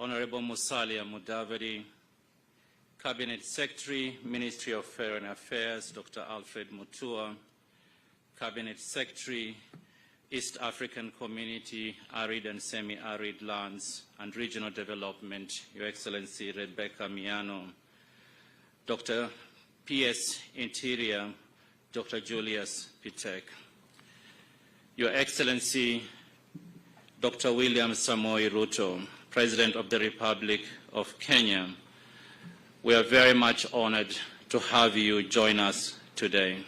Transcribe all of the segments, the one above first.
Honorable Musalia Mudavadi, Cabinet Secretary, Ministry of Foreign Affairs, Dr. Alfred Mutua, Cabinet Secretary, East African Community, Arid and Semi-Arid Lands and Regional Development, Your Excellency Rebecca Miano, Dr. P.S. Interior, Dr. Julius Pitek, Your Excellency Dr. William Samoei Ruto, President of the Republic of Kenya, we are very much honored to have you join us today.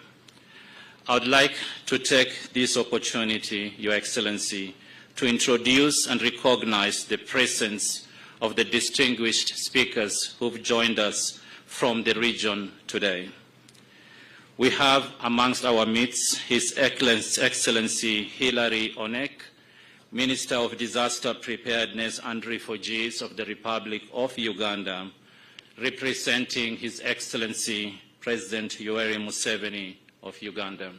I would like to take this opportunity, Your Excellency, to introduce and recognize the presence of the distinguished speakers who've joined us from the region today. We have amongst our midst His Excellency Hilary Onek, Minister of Disaster Preparedness and Refugees of the Republic of Uganda, representing His Excellency President Yoweri Museveni of Uganda.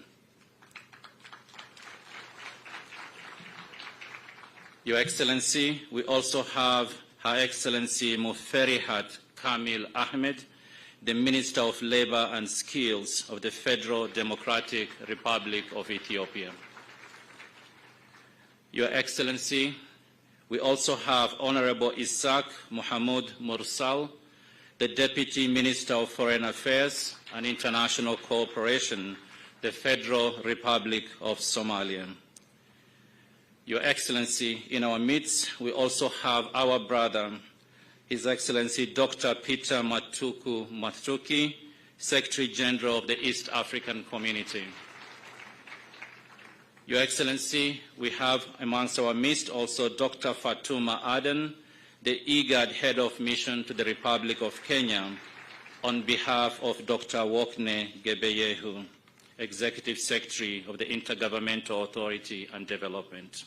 Your Excellency, we also have Her Excellency Muferihat Kamil Ahmed, the Minister of Labour and Skills of the Federal Democratic Republic of Ethiopia. Your Excellency, we also have Honorable Isaac Mohamud Mursal, the Deputy Minister of Foreign Affairs and International Cooperation, the Federal Republic of Somalia. Your Excellency, in our midst, we also have our brother, His Excellency Dr. Peter Matuku Matuki, Secretary General of the East African Community. Your Excellency, we have amongst our midst also Dr. Fatuma Aden, the IGAD Head of Mission to the Republic of Kenya, on behalf of Dr. Wokne Gebeyehu, Executive Secretary of the Intergovernmental Authority on Development.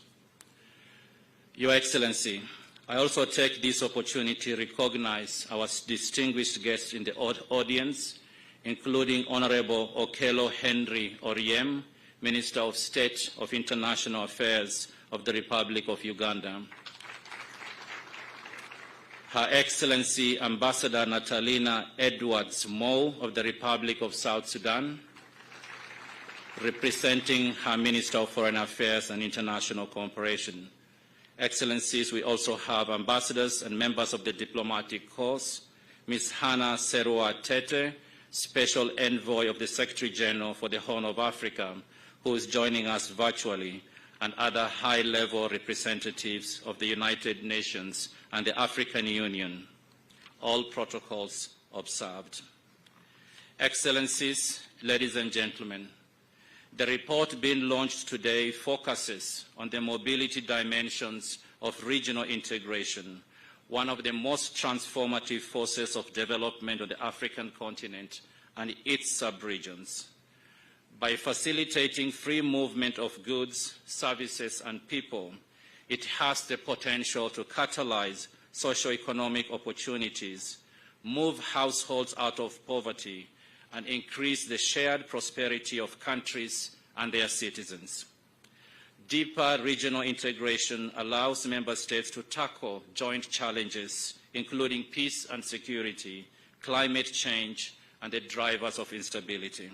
Your Excellency, I also take this opportunity to recognize our distinguished guests in the audience, including Honorable Okello Henry Oryem, Minister of State of International Affairs of the Republic of Uganda. Her Excellency Ambassador Natalina Edwards Moe of the Republic of South Sudan, representing her Minister of Foreign Affairs and International Cooperation. Excellencies, we also have ambassadors and members of the diplomatic corps, Ms. Hannah Serua Tete, Special Envoy of the Secretary General for the Horn of Africa, who is joining us virtually, and other high-level representatives of the United Nations and the African Union, all protocols observed. Excellencies, ladies and gentlemen, the report being launched today focuses on the mobility dimensions of regional integration, one of the most transformative forces of development on the African continent and its sub-regions. By facilitating free movement of goods, services, and people, it has the potential to catalyze socio-economic opportunities, move households out of poverty, and increase the shared prosperity of countries and their citizens. Deeper regional integration allows member states to tackle joint challenges, including peace and security, climate change, and the drivers of instability.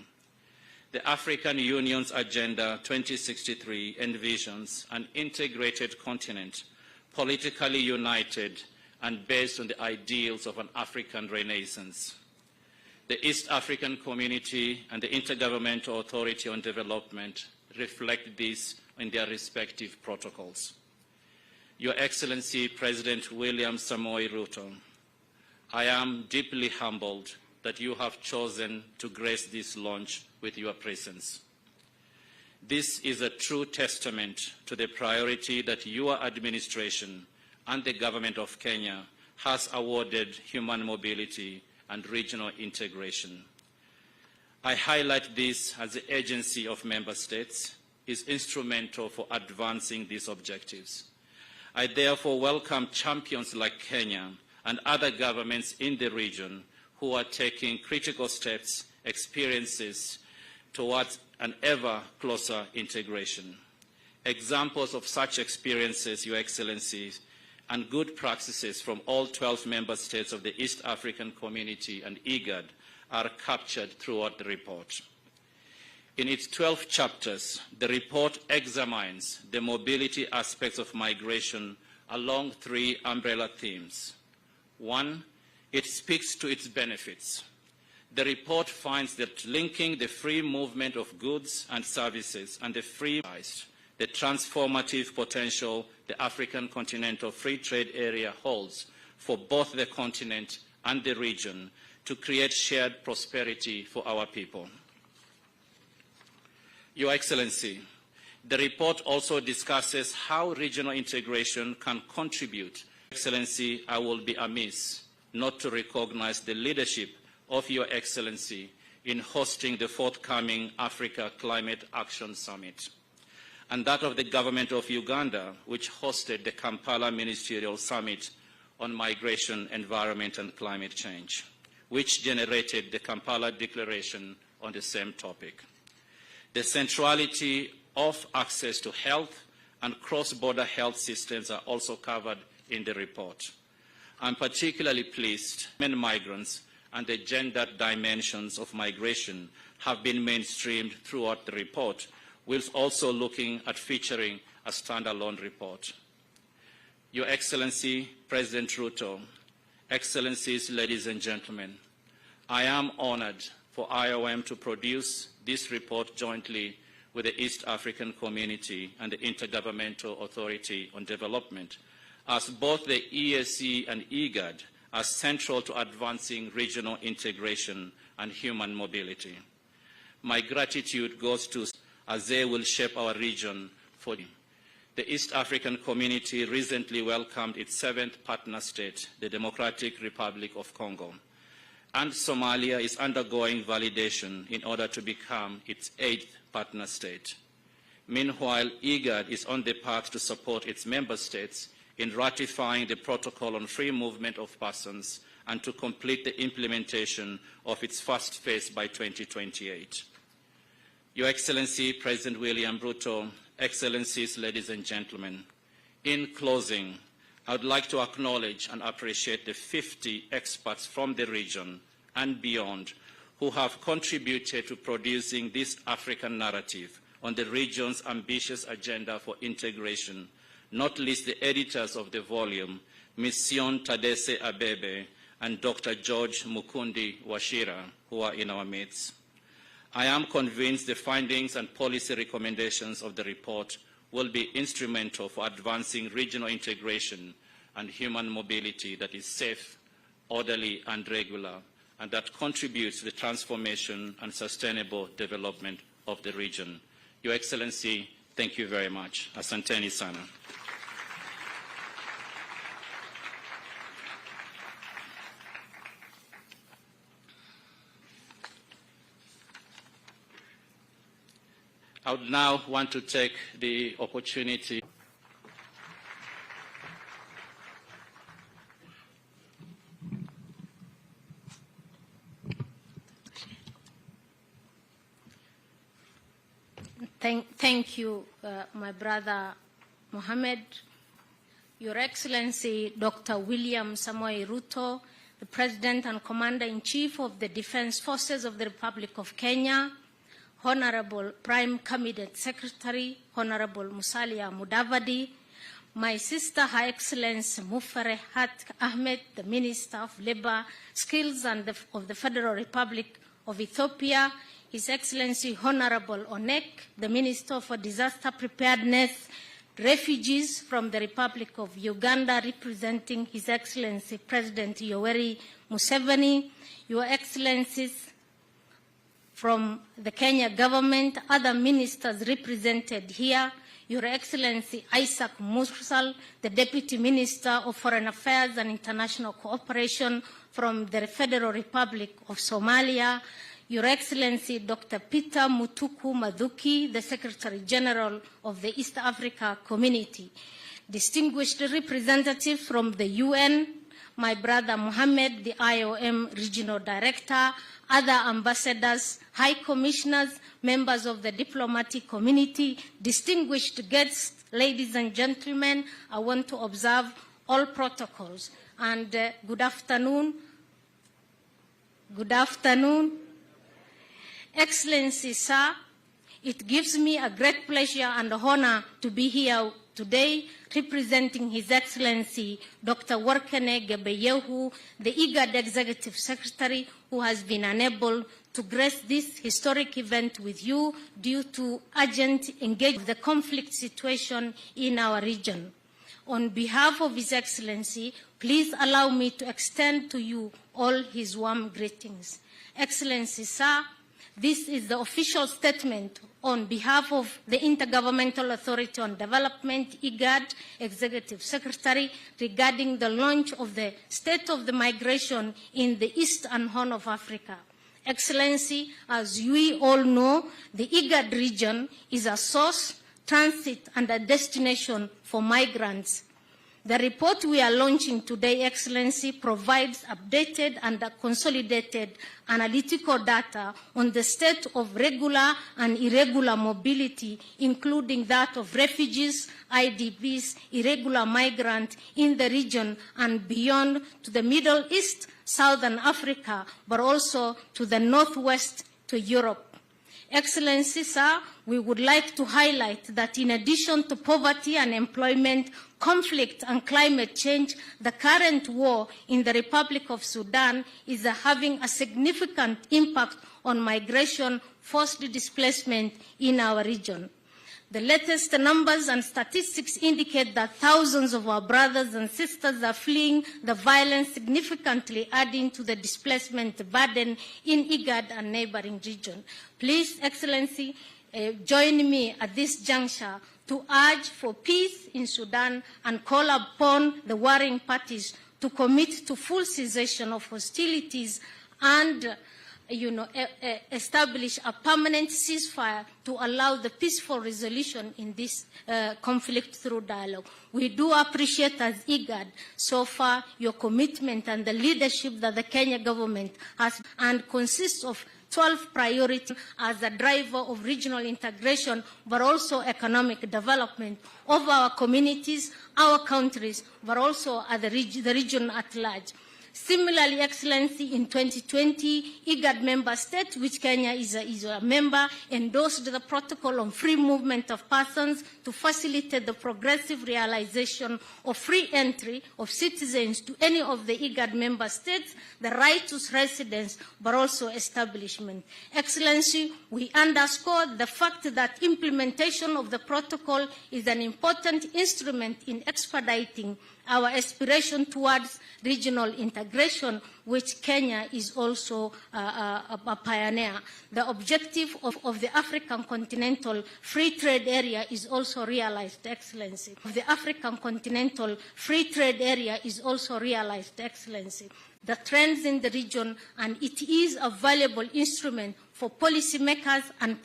The African Union's Agenda 2063 envisions an integrated continent, politically united and based on the ideals of an African Renaissance. The East African Community and the Intergovernmental Authority on Development reflect this in their respective protocols. Your Excellency, President William Samoei Ruto, I am deeply humbled that you have chosen to grace this launch with your presence. This is a true testament to the priority that your administration and the Government of Kenya has awarded human mobility and regional integration. I highlight this as the agency of member states is instrumental for advancing these objectives. I therefore welcome champions like Kenya and other governments in the region who are taking critical steps, experiences towards an ever closer integration. Examples of such experiences, Your Excellencies, and good practices from all 12 member states of the East African Community and IGAD are captured throughout the report. In its 12 chapters, the report examines the mobility aspects of migration along 3 umbrella themes. 1, it speaks to its benefits. The report finds that linking the free movement of goods and services and the transformative potential the African Continental Free Trade Area holds for both the continent and the region to create shared prosperity for our people. Your Excellency, the report also discusses how regional integration can contribute. Excellency, I will be amiss not to recognize the leadership of Your Excellency in hosting the forthcoming Africa Climate Action Summit, and that of the government of Uganda, which hosted the Kampala Ministerial Summit on Migration, Environment and Climate Change, which generated the Kampala Declaration on the same topic. The centrality of access to health and cross-border health systems are also covered in the report. I'm particularly pleased that migrants and the gender dimensions of migration have been mainstreamed throughout the report, whilst also looking at featuring a standalone report. Your Excellency, President Ruto, Excellencies, ladies and gentlemen, I am honored for IOM to produce this report jointly with the East African Community and the Intergovernmental Authority on Development, as both the EAC and IGAD are central to advancing regional integration and human mobility. My gratitude goes to as they will shape our region for the East African Community recently welcomed its 7th partner state, the Democratic Republic of Congo, and Somalia is undergoing validation in order to become its 8th partner state. Meanwhile, IGAD is on the path to support its member states in ratifying the Protocol on Free Movement of Persons and to complete the implementation of its first phase by 2028. Your Excellency, President William Ruto, Excellencies, ladies and gentlemen, in closing, I would like to acknowledge and appreciate the 50 experts from the region and beyond who have contributed to producing this African narrative on the region's ambitious agenda for integration, not least the editors of the volume, Mission Tadesse Abebe and Dr. George Mukundi Washira, who are in our midst. I am convinced the findings and policy recommendations of the report will be instrumental for advancing regional integration and human mobility that is safe, orderly and regular, and that contributes to the transformation and sustainable development of the region. Your Excellency, thank you very much. Asanteni sana. I would now want to take the opportunity Thank you, my brother Mohammed. Your Excellency, Dr. William Samoei Ruto, the President and Commander-in-Chief of the Defense Forces of the Republic of Kenya, Honorable Prime Cabinet Secretary, Honorable Musalia Mudavadi, my sister, Her Excellency Muferehat Ahmed, the Minister of Labor, Skills and of the Federal Republic of Ethiopia, His Excellency Honorable Onek, the Minister for Disaster Preparedness, refugees from the Republic of Uganda, representing His Excellency President Yoweri Museveni, Your Excellencies from the Kenya government, other ministers represented here, Your Excellency Isaac Mursal, the Deputy Minister of Foreign Affairs and International Cooperation from the Federal Republic of Somalia, Your Excellency Dr. Peter Mutuku Mathuki, the Secretary General of the East Africa Community, distinguished representatives from the UN, my brother Mohammed, the IOM Regional Director, other ambassadors, high commissioners, members of the diplomatic community, distinguished guests, ladies and gentlemen, I want to observe all protocols. And good afternoon. Good afternoon. Excellency, sir, it gives me a great pleasure and honor to be here today representing His Excellency Dr. Workene Gebeyehu, the IGAD Executive Secretary, who has been unable to grace this historic event with you due to urgent engagement of the conflict situation in our region. On behalf of His Excellency, please allow me to extend to you all his warm greetings. Excellency, sir, this is the official statement on behalf of the Intergovernmental Authority on Development, IGAD, Executive Secretary, regarding the launch of the State of the Migration in the Eastern Horn of Africa. Excellency, as we all know, the IGAD region is a source, transit, and a destination for migrants. The report we are launching today, Excellency, provides updated and consolidated analytical data on the state of regular and irregular mobility, including that of refugees, IDPs, irregular migrants in the region and beyond to the Middle East, Southern Africa, but also to the Northwest, to Europe. Excellency, sir, we would like to highlight that in addition to poverty, unemployment, conflict, and climate change, the current war in the Republic of Sudan is having a significant impact on migration, forced displacement in our region. The latest numbers and statistics indicate that thousands of our brothers and sisters are fleeing the violence, significantly adding to the displacement burden in IGAD and neighboring regions. Please, Excellency, join me at this juncture to urge for peace in Sudan and call upon the warring parties to commit to full cessation of hostilities and establish a permanent ceasefire to allow the peaceful resolution in this conflict through dialogue. We do appreciate as IGAD so far your commitment and the leadership that the Kenya government has and consists of 12 priorities as a driver of regional integration, but also economic development of our communities, our countries, but also at the region at large. Similarly, Excellency, in 2020, IGAD member states, which Kenya is a member, endorsed the protocol on free movement of persons to facilitate the progressive realization of free entry of citizens to any of the IGAD member states, the right to residence, but also establishment. Excellency, we underscore the fact that implementation of the protocol is an important instrument in expediting our aspiration towards regional integration, which Kenya is also a pioneer. The objective of the African Continental Free Trade Area is also realized, Excellency. The African Continental Free Trade Area is also realized, Excellency. The trends in the region, and it is a valuable instrument for policymakers and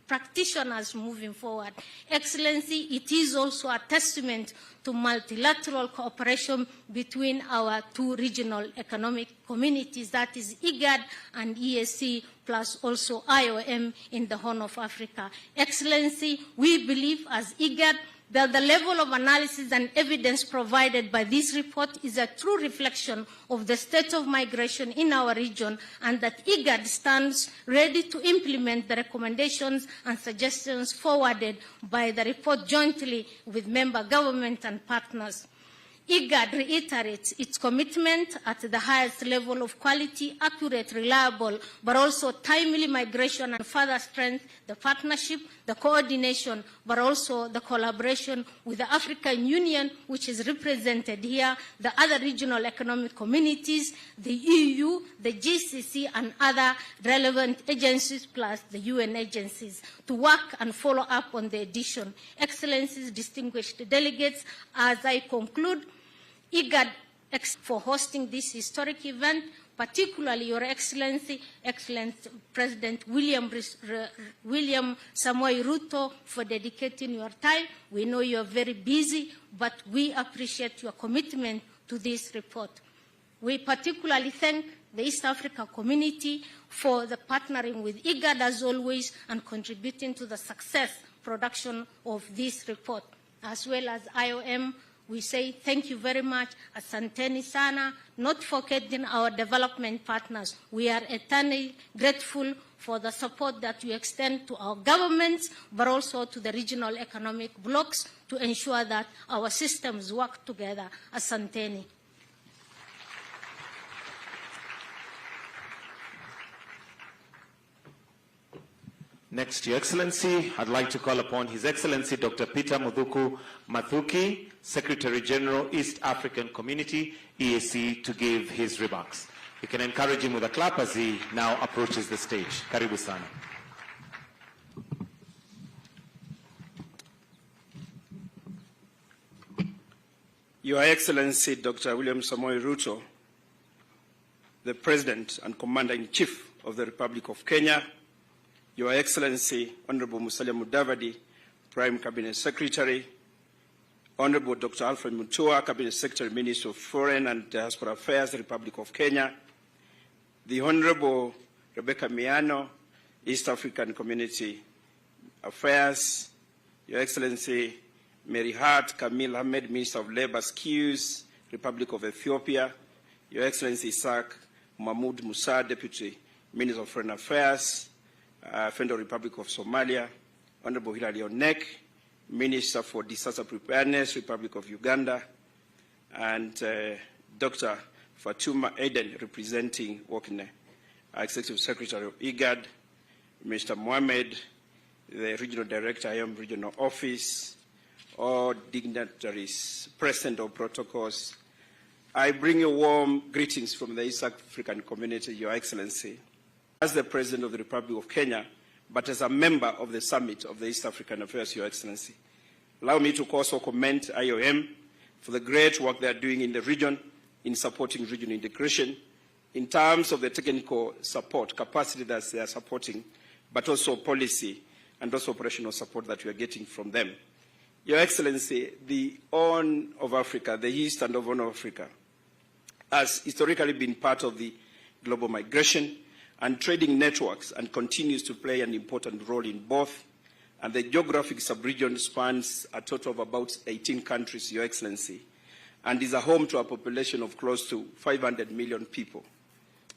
practitioners moving forward. Excellency, it is also a testament to multilateral cooperation between our two regional economic communities, that is IGAD and EAC, plus also IOM in the Horn of Africa. Excellency, we believe as IGAD that the level of analysis and evidence provided by this report is a true reflection of the state of migration in our region, and that IGAD stands ready to implement the recommendations and suggestions forwarded by the report jointly with member government and partners. IGAD reiterates its commitment at the highest level of quality, accurate, reliable, but also timely migration, and further strengthen the partnership, the coordination, but also the collaboration with the African Union, which is represented here, the other regional economic communities, the EU, the GCC, and other relevant agencies, plus the UN agencies, to work and follow up on the edition. Excellencies, distinguished delegates, as I conclude, IGAD for hosting this historic event, particularly Your Excellency, Excellent President William Samoei Ruto, for dedicating your time. We know you are very busy, but we appreciate your commitment to this report. We particularly thank the East Africa community for the partnering with IGAD as always and contributing to the success production of this report, as well as IOM, we say thank you very much, asanteni sana, not forgetting our development partners. We are eternally grateful for the support that we extend to our governments, but also to the regional economic blocs to ensure that our systems work together. Asanteni. Next, Your Excellency, I'd like to call upon His Excellency Dr. Peter Muthuku Mathuki, Secretary General, East African Community, EAC, to give his remarks. You can encourage him with a clap as he now approaches the stage. Karibu sana. Your Excellency Dr. William Samoei Ruto, the President and Commander-in-Chief of the Republic of Kenya, Your Excellency Honorable Musalia Mudavadi, Prime Cabinet Secretary, Honorable Dr. Alfred Mutua, Cabinet Secretary, Minister of Foreign and Diaspora Affairs, Republic of Kenya, the Honorable Rebecca Miano, East African Community Affairs, Your Excellency Mary Hart Kamil Ahmed, Minister of Labour, Skills, Republic of Ethiopia, Your Excellency Isaac Mahmoud Musa, Deputy Minister of Foreign Affairs, Federal Republic of Somalia, Honorable Hilary Onek, Minister for Disaster Preparedness, Republic of Uganda, and Dr. Fatuma Eden, representing Wakne, Executive Secretary of IGAD, Mr. Mohamed, the Regional Director, IAM Regional Office, all dignitaries present or protocols. I bring you warm greetings from the East African Community, Your Excellency. As the President of the Republic of Kenya, but as a member of the Summit of the East African Affairs, Your Excellency. Allow me to also commend IOM for the great work they are doing in the region in supporting regional integration in terms of the technical support, capacity that they are supporting, but also policy and also operational support that we are getting from them. Your Excellency, the Horn of Africa, the East and the Horn of Africa, has historically been part of the global migration and trading networks and continues to play an important role in both. And the geographic sub-region spans a total of about 18 countries, Your Excellency, and is a home to a population of close to 500 million people.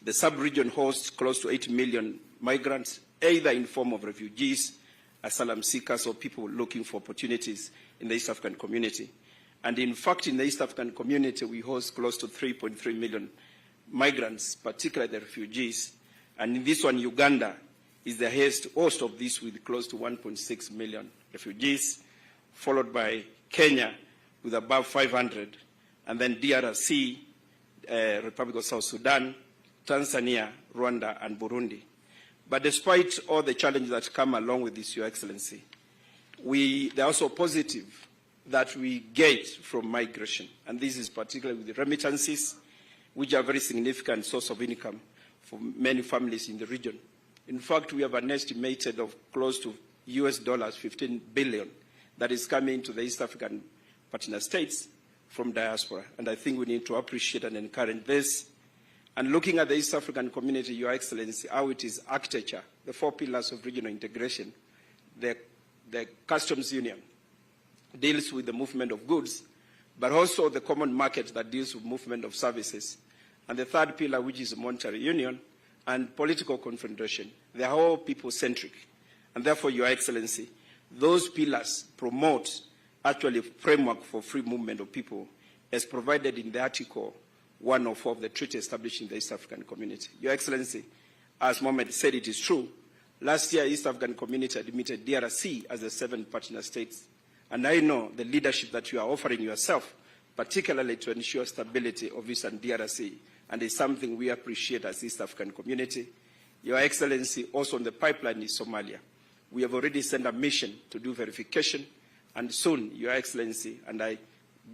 The sub-region hosts close to 8 million migrants, either in form of refugees, asylum seekers, or people looking for opportunities in the East African community. And in fact, in the East African community, we host close to 3.3 million migrants, particularly the refugees. And in this one, Uganda is the host of this with close to 1.6 million refugees, followed by Kenya with above 500, and then DRC, Republic of South Sudan, Tanzania, Rwanda, and Burundi. But despite all the challenges that come along with this, Your Excellency, they are also positive that we get from migration. And this is particularly with the remittances, which are a very significant source of income for many families in the region. In fact, we have an estimated of close to $15 billion that is coming to the East African partner states from diaspora. And I think we need to appreciate and encourage this. And looking at the East African community, Your Excellency, how it is architecture, the 4 pillars of regional integration, the customs union deals with the movement of goods, but also the common market that deals with movement of services. And the 3rd pillar, which is monetary union and political confederation. They are all people-centric. And therefore, Your Excellency, those pillars promote actually a framework for free movement of people as provided in the Article 104 of the treaty establishing the East African community. Your Excellency, as Mohamed said, it is true. Last year, East African community admitted DRC as the 7th partner states. And I know the leadership that you are offering yourself, particularly to ensure stability of Eastern DRC, and it's something we appreciate as East African community. Your Excellency, also on the pipeline is Somalia. We have already sent a mission to do verification, and soon, Your Excellency, and I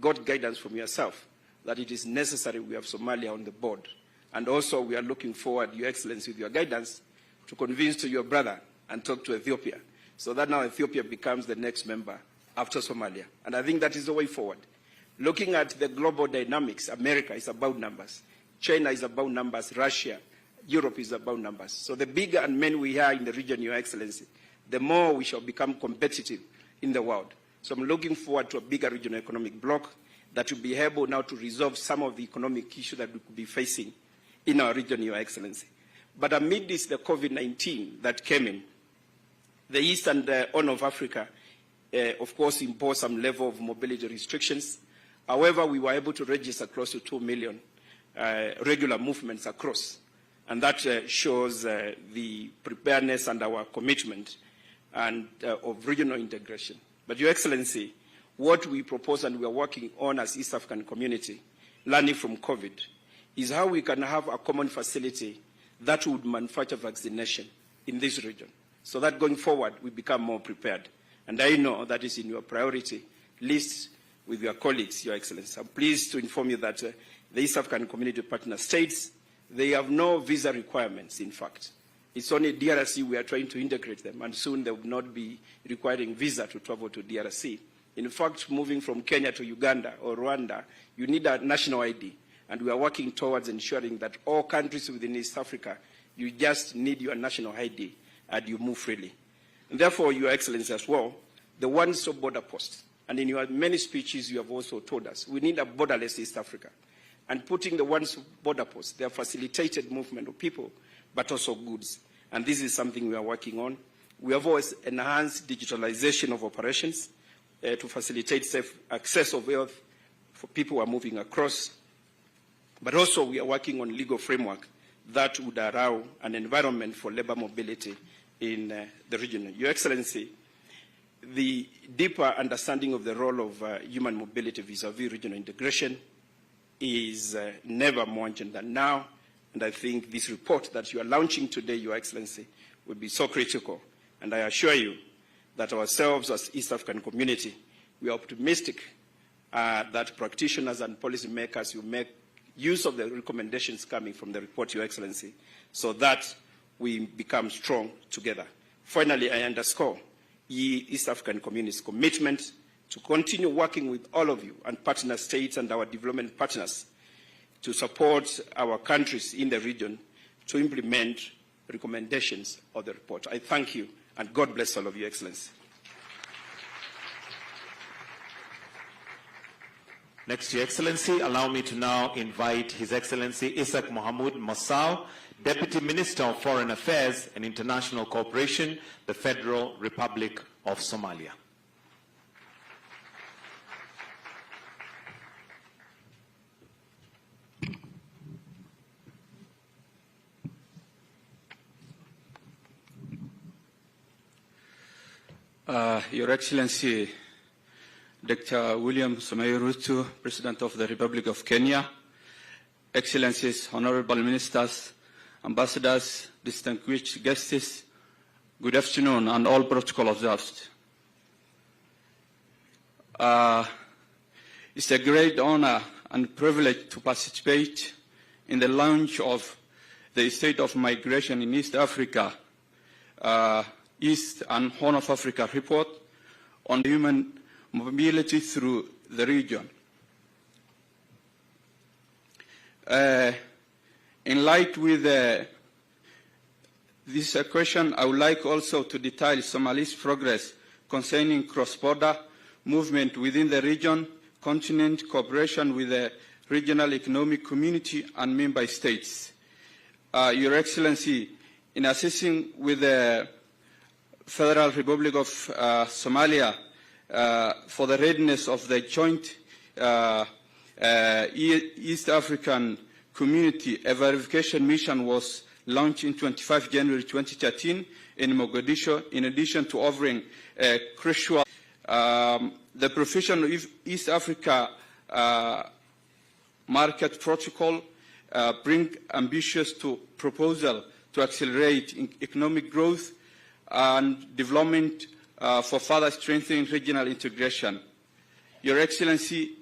got guidance from yourself, that it is necessary we have Somalia on the board. And also, we are looking forward, Your Excellency, with your guidance, to convince to your brother and talk to Ethiopia, so that now Ethiopia becomes the next member after Somalia. And I think that is the way forward. Looking at the global dynamics, America is about numbers. China is about numbers. Russia, Europe is about numbers. So the bigger and men we are in the region, Your Excellency, the more we shall become competitive in the world. So I'm looking forward to a bigger regional economic bloc that will be able now to resolve some of the economic issues that we could be facing in our region, Your Excellency. But amid this, the COVID-19 that came in, the East and Horn of Africa, of course, imposed some level of mobility restrictions. However, we were able to register close to 2 million regular movements across. And that shows the preparedness and our commitment and, of regional integration. But, Your Excellency, what we propose and we are working on as East African community, learning from COVID, is how we can have a common facility that would manufacture vaccination in this region, so that going forward we become more prepared. And I know that is in your priority list with your colleagues, Your Excellency. I'm pleased to inform you that the East African Community Partner States, they have no visa requirements, in fact. It's only DRC we are trying to integrate them, and soon they will not be requiring visa to travel to DRC. In fact, moving from Kenya to Uganda or Rwanda, you need a national ID. And we are working towards ensuring that all countries within East Africa, you just need your national ID and you move freely. And therefore, Your Excellency, as well, the one-stop border post. And in your many speeches, you have also told us, we need a borderless East Africa. And putting the one-stop border post, they have facilitated movement of people, but also goods. And this is something we are working on. We have always enhanced digitalization of operations to facilitate safe access of wealth for people who are moving across. But also we are working on legal framework that would allow an environment for labor mobility in the region. Your Excellency, the deeper understanding of the role of human mobility vis-a-vis regional integration is never more urgent than now. And I think this report that you are launching today, Your Excellency, will be so critical. And I assure you that ourselves as East African community, we are optimistic that practitioners and policymakers will make use of the recommendations coming from the report, Your Excellency, so that we become strong together. Finally, I underscore the East African community's commitment to continue working with all of you and partner states and our development partners to support our countries in the region to implement recommendations of the report. I thank you, and God bless all of you, Excellency. Next, Your Excellency, allow me to now invite His Excellency Isaac Mohamud Mossau, Deputy Minister of Foreign Affairs and International Cooperation, the Federal Republic of Somalia. Your Excellency, Dr. William Samoei Ruto, President of the Republic of Kenya, Excellencies, Honorable Ministers, Ambassadors, distinguished guests, good afternoon, and all protocol observed. It's a great honor and privilege to participate in the launch of the State of Migration in East Africa, East and Horn of Africa report on human mobility through the region. In light with this question, I would like also to detail Somalia's progress concerning cross-border movement within the region, continent, cooperation with the regional economic community and member states. Your Excellency, in assisting with the Federal Republic of Somalia for the readiness of the joint East African community, a verification mission was launched in 25 January 2013 in Mogadishu, in addition to offering a crucial the provision of East Africa market protocol bring ambitious proposal to accelerate economic growth and development for further strengthening regional integration. Your Excellency,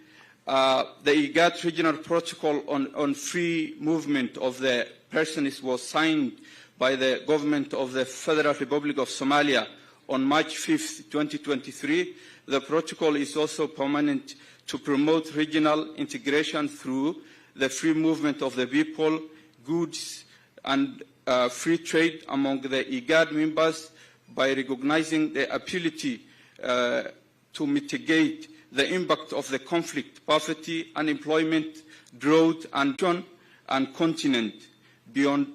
the IGAD regional protocol on free movement of the persons was signed by the government of the Federal Republic of Somalia on March 5th, 2023. The protocol is also permanent to promote regional integration through the free movement of the people, goods, and free trade among the IGAD members by recognizing the ability to mitigate the impact of the conflict, poverty, unemployment, growth, and continent beyond,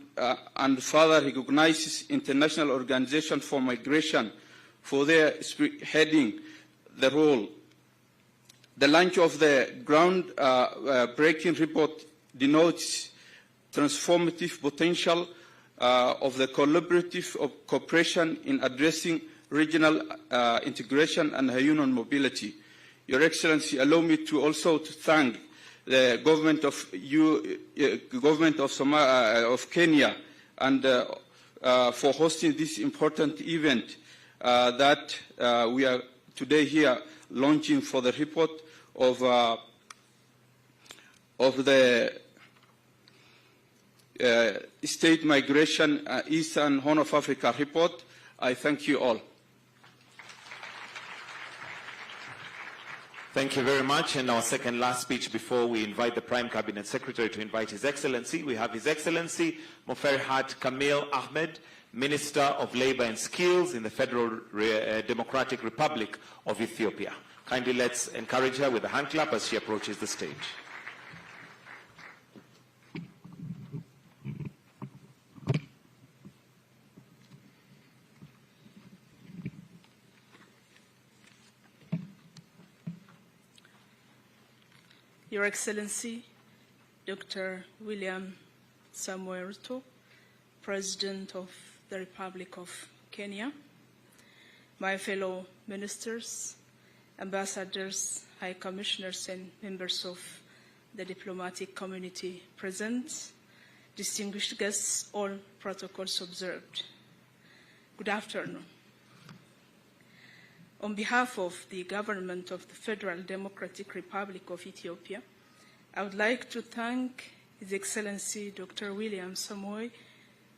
and further recognizes International Organization for Migration for their spearheading the role. The launch of the ground-breaking report denotes transformative potential of the collaborative cooperation in addressing regional integration and human mobility. Your Excellency, allow me to also thank the government of Kenya and for hosting this important event that we are today here launching for the report of the State Migration Eastern Horn of Africa report. I thank you all. Thank you very much. And our second last speech before we invite the Prime Cabinet Secretary to invite His Excellency. We have His Excellency Moferhat Kamil Ahmed, Minister of Labour and Skills in the Federal Democratic Republic of Ethiopia. Kindly let's encourage her with a hand clap as she approaches the stage. Your Excellency, Dr. William Samoei Ruto, President of the Republic of Kenya, my fellow ministers, ambassadors, high commissioners, and members of the diplomatic community present, distinguished guests, all protocols observed. Good afternoon. On behalf of the government of the Federal Democratic Republic of Ethiopia, I would like to thank His Excellency Dr. William Samoei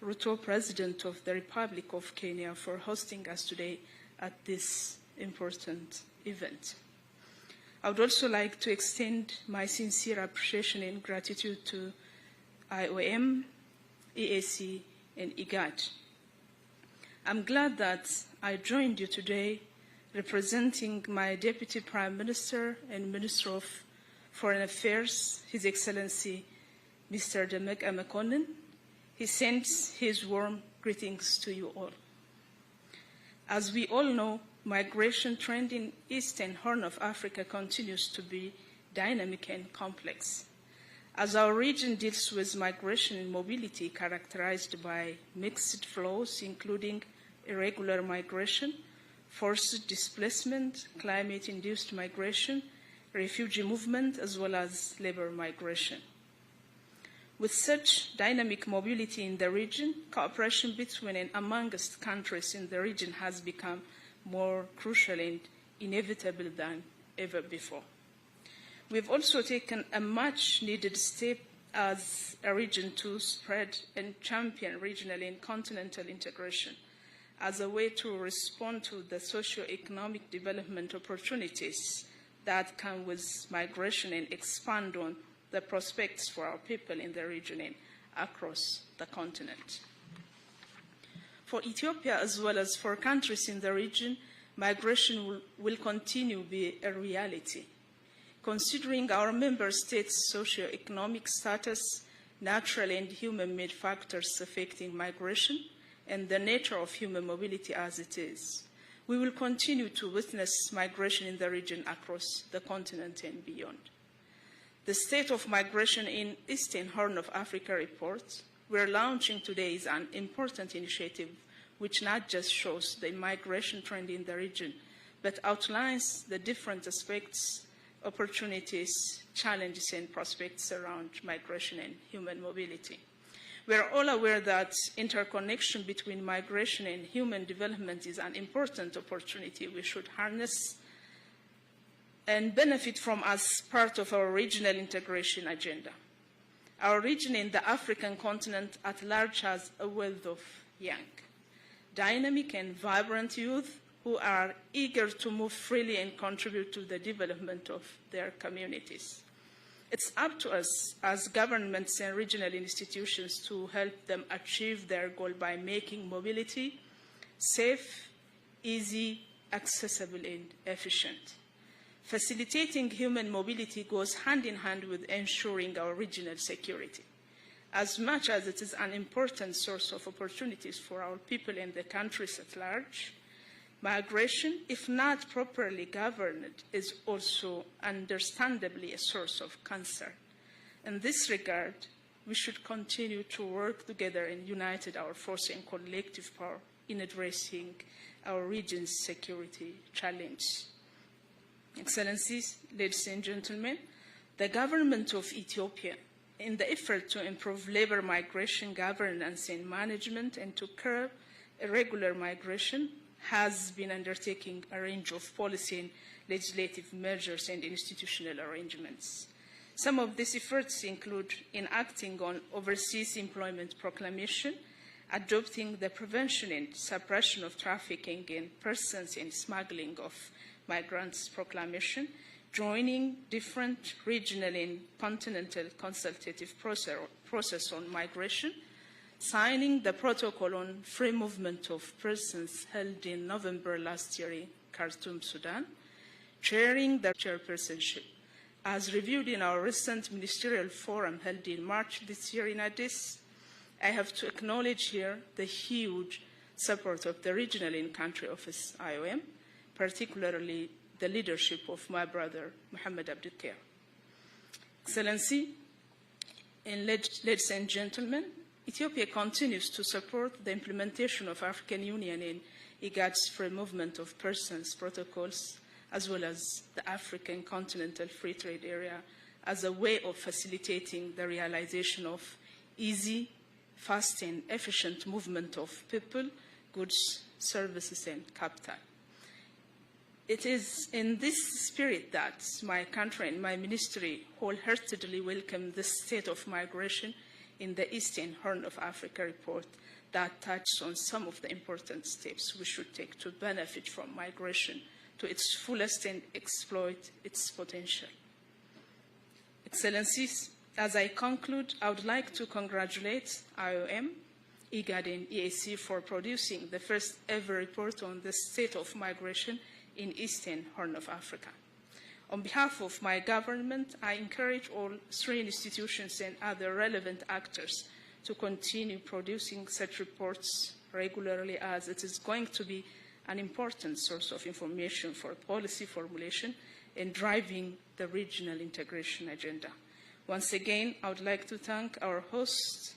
Ruto, President of the Republic of Kenya, for hosting us today at this important event. I would also like to extend my sincere appreciation and gratitude to IOM, EAC, and IGAD. I'm glad that I joined you today representing my Deputy Prime Minister and Minister of Foreign Affairs, His Excellency Mr. Demek Amekonnen. He sends his warm greetings to you all. As we all know, migration trend in Eastern Horn of Africa continues to be dynamic and complex. As our region deals with migration and mobility characterized by mixed flows, including irregular migration, forced displacement, climate-induced migration, refugee movement, as well as labor migration. With such dynamic mobility in the region, cooperation between and amongst countries in the region has become more crucial and inevitable than ever before. We've also taken a much-needed step as a region to spread and champion regional and continental integration as a way to respond to the socio-economic development opportunities that come with migration and expand on the prospects for our people in the region and across the continent. For Ethiopia, as well as for countries in the region, migration will continue to be a reality. Considering our member states' socio-economic status, natural and human-made factors affecting migration, and the nature of human mobility as it is, we will continue to witness migration in the region across the continent and beyond. The State of Migration in Eastern Horn of Africa report we're launching today is an important initiative which not just shows the migration trend in the region, but outlines the different aspects, opportunities, challenges, and prospects around migration and human mobility. We are all aware that interconnection between migration and human development is an important opportunity we should harness and benefit from as part of our regional integration agenda. Our region in the African continent at large has a wealth of young, dynamic and vibrant youth who are eager to move freely and contribute to the development of their communities. It's up to us as governments and regional institutions to help them achieve their goal by making mobility safe, easy, accessible, and efficient. Facilitating human mobility goes hand in hand with ensuring our regional security. As much as it is an important source of opportunities for our people and the countries at large, migration, if not properly governed, is also understandably a source of concern. In this regard, we should continue to work together and unite our force and collective power in addressing our region's security challenge. Excellencies, ladies and gentlemen, the government of Ethiopia, in the effort to improve labor migration governance and management and to curb irregular migration, has been undertaking a range of policy and legislative measures and institutional arrangements. Some of these efforts include enacting on Overseas Employment Proclamation, adopting the Prevention and Suppression of Trafficking in Persons and Smuggling of Migrants Proclamation, joining different regional and continental consultative process on migration, signing the Protocol on Free Movement of Persons held in November last year in Khartoum, Sudan, chairing the chairpersonship. As reviewed in our recent ministerial forum held in March this year in Addis, I have to acknowledge here the huge support of the Regional In-Country Office, IOM, particularly the leadership of my brother, Mohammed Abdulkair. Excellency, and ladies and gentlemen, Ethiopia continues to support the implementation of African Union and IGAD's Free Movement of Persons protocols, as well as the African Continental Free Trade Area, as a way of facilitating the realization of easy, fast, and efficient movement of people, goods, services, and capital. It is in this spirit that my country and my ministry wholeheartedly welcome the state of migration in the Eastern Horn of Africa report that touches on some of the important steps we should take to benefit from migration to its fullest and exploit its potential. Excellencies, as I conclude, I would like to congratulate IOM, IGAD, and EAC for producing the first ever report on the state of migration in Eastern Horn of Africa. On behalf of my government, I encourage all three institutions and other relevant actors to continue producing such reports regularly, as it is going to be an important source of information for policy formulation and driving the regional integration agenda. Once again, I would like to thank our host,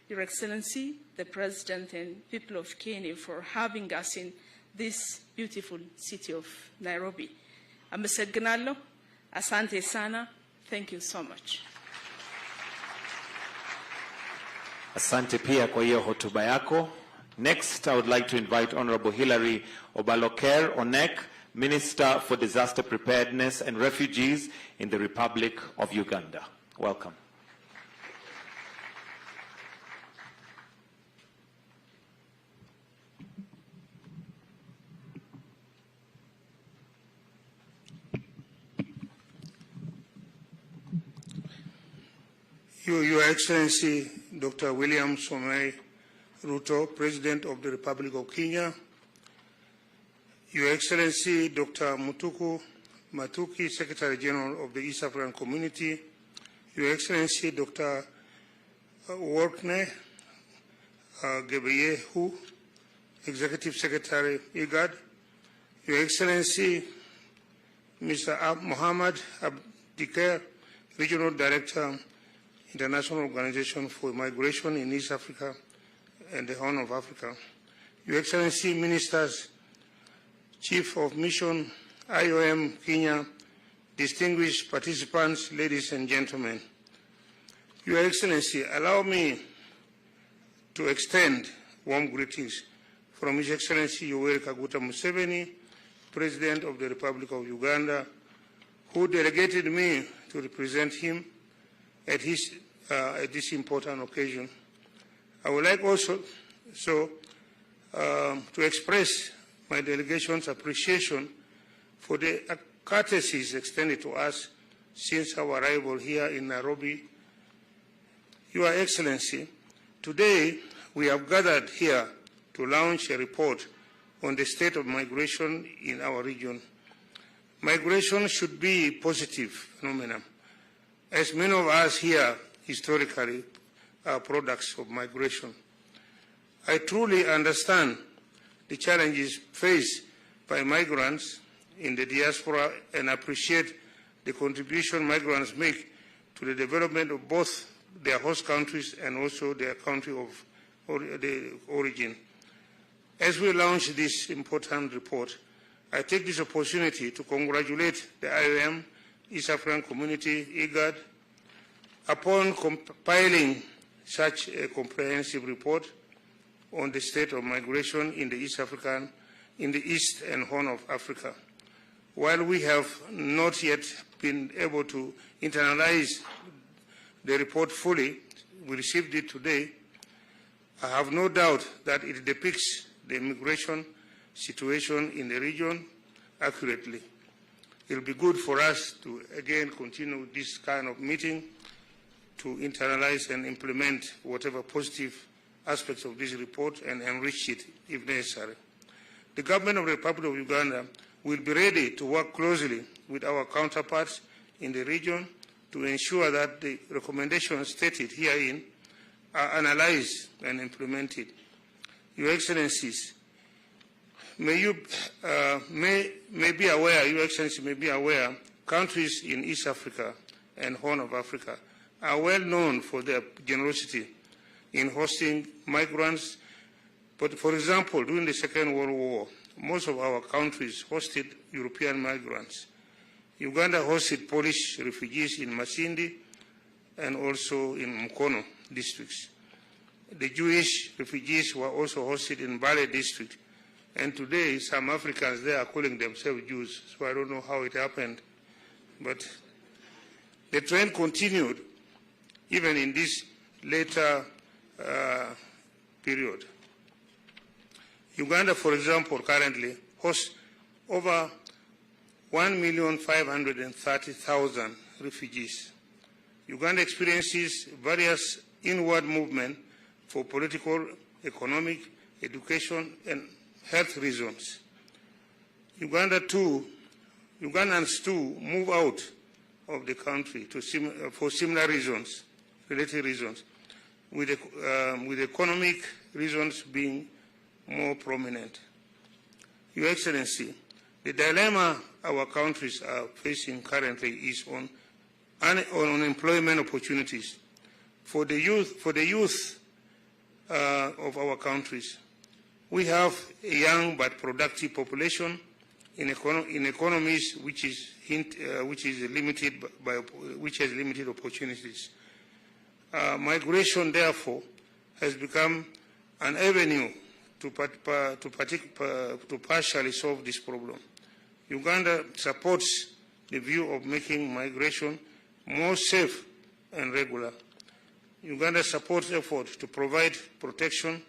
Your Excellency, the President and people of Kenya, for having us in this beautiful city of Nairobi. Amesegnalo, asante sana. Thank you so much. Asante pia kwa hiyo hotuba yako. Next, I would like to invite Honorable Hilary Obaloker Onek, Minister for Disaster Preparedness and Refugees in the Republic of Uganda. Welcome. Your Excellency, Dr. William Samoei Ruto, President of the Republic of Kenya, Your Excellency, Dr. Mutuku Mathuki, Secretary General of the East African Community, Your Excellency, Dr. Workne Gebeyehu, Executive Secretary, IGAD, Your Excellency, Mr. Mohammed Abdikair, Regional Director, International Organization for Migration in East Africa and the Horn of Africa, Your Excellency, Ministers, Chief of Mission, IOM Kenya, distinguished participants, ladies and gentlemen. Your Excellency, allow me to extend warm greetings from His Excellency Yoweri Kaguta Museveni, President of the Republic of Uganda, who delegated me to represent him at this important occasion. I would like also to express my delegation's appreciation for the courtesies extended to us since our arrival here in Nairobi. Your Excellency, today we have gathered here to launch a report on the state of migration in our region. Migration should be a positive phenomenon, as many of us here historically are products of migration. I truly understand the challenges faced by migrants in the diaspora and appreciate the contribution migrants make to the development of both their host countries and also their country of origin. As we launch this important report, I take this opportunity to congratulate the IOM, East African Community, IGAD, upon compiling such a comprehensive report on the state of migration in the East and Horn of Africa. While we have not yet been able to internalize the report fully, we received it today, I have no doubt that it depicts the immigration situation in the region accurately. It will be good for us to again continue this kind of meeting to internalize and implement whatever positive aspects of this report and enrich it if necessary. The government of the Republic of Uganda will be ready to work closely with our counterparts in the region to ensure that the recommendations stated herein are analyzed and implemented. Your Excellencies, Your Excellency may be aware, countries in East Africa and Horn of Africa are well known for their generosity in hosting migrants. But for example, during the Second World War, most of our countries hosted European migrants. Uganda hosted Polish refugees in Masindi and also in Mukono districts. The Jewish refugees were also hosted in Bale district. And today, some Africans there are calling themselves Jews, so I don't know how it happened. But the trend continued even in this later period. Uganda, for example, currently hosts over 1,530,000 refugees. Uganda experiences various inward movements for political, economic, education, and health reasons. Ugandans too move out of the country for similar reasons, related reasons, with economic reasons being more prominent. Your Excellency, the dilemma our countries are facing currently is on unemployment opportunities for the youth of our countries. We have a young but productive population in economies which has limited opportunities. Migration, therefore, has become an avenue to partially solve this problem. Uganda supports the view of making migration more safe and regular. Uganda supports efforts to provide protection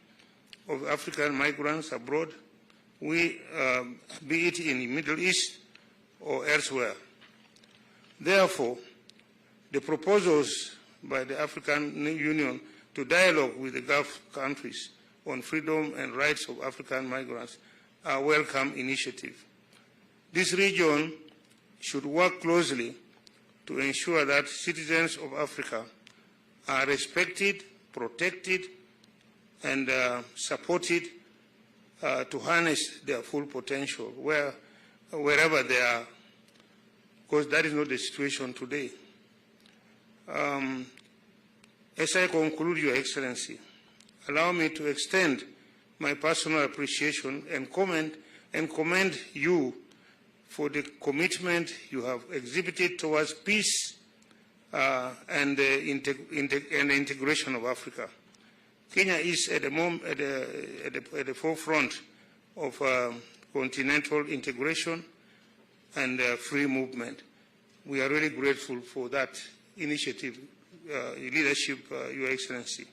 of African migrants abroad, be it in the Middle East or elsewhere. Therefore, the proposals by the African Union to dialogue with the Gulf countries on freedom and rights of African migrants are a welcome initiative. This region should work closely to ensure that citizens of Africa are respected, protected, and supported to harness their full potential wherever they are, because that is not the situation today. As I conclude, Your Excellency, allow me to extend my personal appreciation and commend you for the commitment you have exhibited towards peace and the integration of Africa. Kenya is at the forefront of continental integration and free movement. We are really grateful for that initiative, leadership, Your Excellency.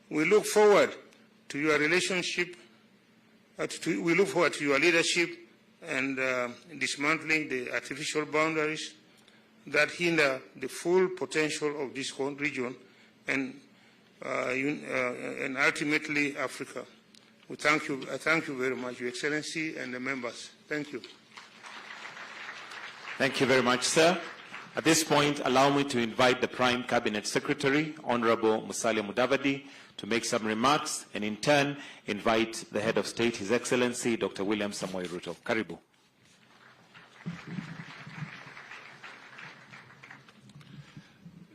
We look forward to your relationship, we look forward to your leadership and dismantling the artificial boundaries that hinder the full potential of this region and ultimately Africa. I thank you very much, Your Excellency, and the members. Thank you. Thank you very much, sir. At this point, allow me to invite the Prime Cabinet Secretary, Honorable Musalia Mudavadi, to make some remarks, and in turn, invite the Head of State, His Excellency, Dr. William Samoei Ruto. Karibu.